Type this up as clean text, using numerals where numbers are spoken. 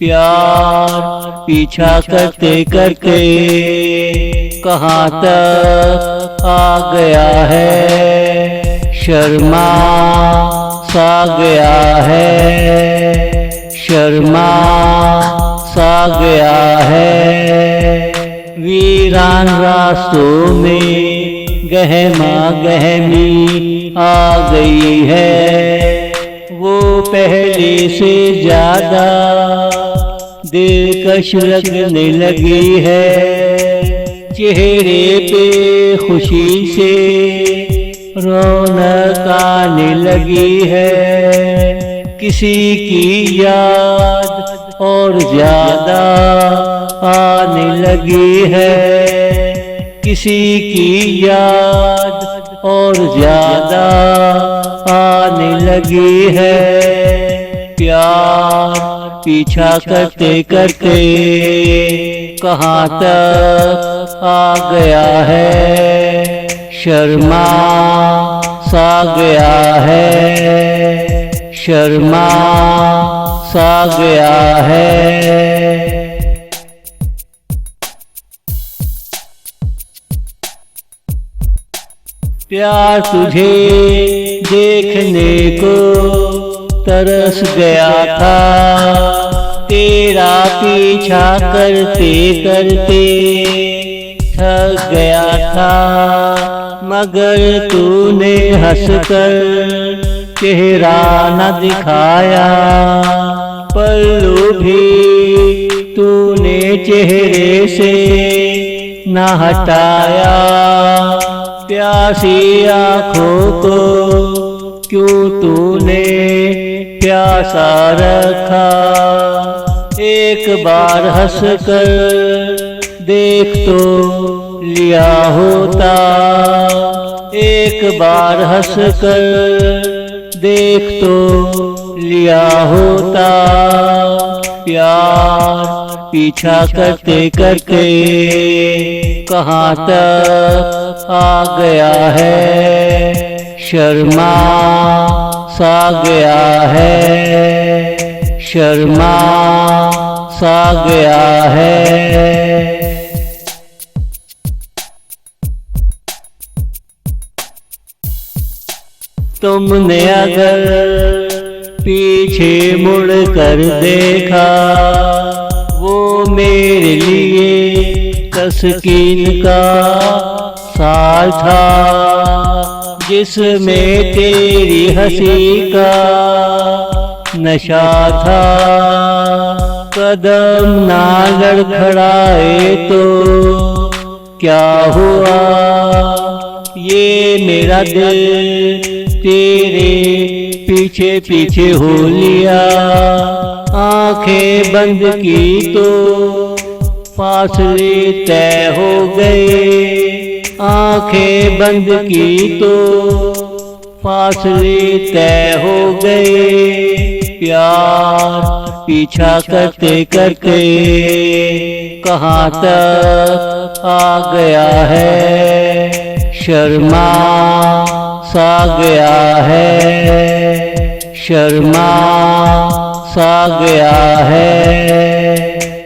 प्यार पीछा करते करते कहाँ तक आ गया है, शर्मा सा गया है, शर्मा सा गया है। वीरान रास्तों में गहमा गहमी आ गई है, वो पहले से ज्यादा दिलकश लगने लगी है। चेहरे पे खुशी से रौनक आने लगी है, किसी की याद और ज्यादा आने लगी है, किसी की याद और ज्यादा आने लगी है। प्यार पीछा करते करते कहाँ तक आ गया है, शर्मा सा गया है, शर्मा सा गया है। प्यार तुझे देखने को तरस गया था, तेरा पीछा करते करते थक गया था, मगर तूने हंसकर चेहरा न दिखाया, पल्लू भी तूने चेहरे से न हटाया। प्यासी आँखों को क्यों तूने प्यासा रखा, एक बार हंसकर देख तो लिया होता, एक बार हंसकर देख तो लिया होता। प्यार पीछा करते करते कहाँ तक आ गया है, शर्मा सा गया है, शर्मा सा गया है। तुमने अगर पीछे मुड़ कर देखा, वो मेरे लिए तस्कीन का साल था, जिसमें तेरी हंसी का नशा था। कदम ना लड़खड़ाए तो क्या हुआ, ये मेरा दिल तेरे पीछे पीछे हो लिया। आंखें बंद की तो फासले तय हो गए, आंखें बंद की तो फासले तय हो गए। प्यार पीछा करते करते कहाँ तक आ गया है, शर्मा सा गया है, शर्मा सा गया है।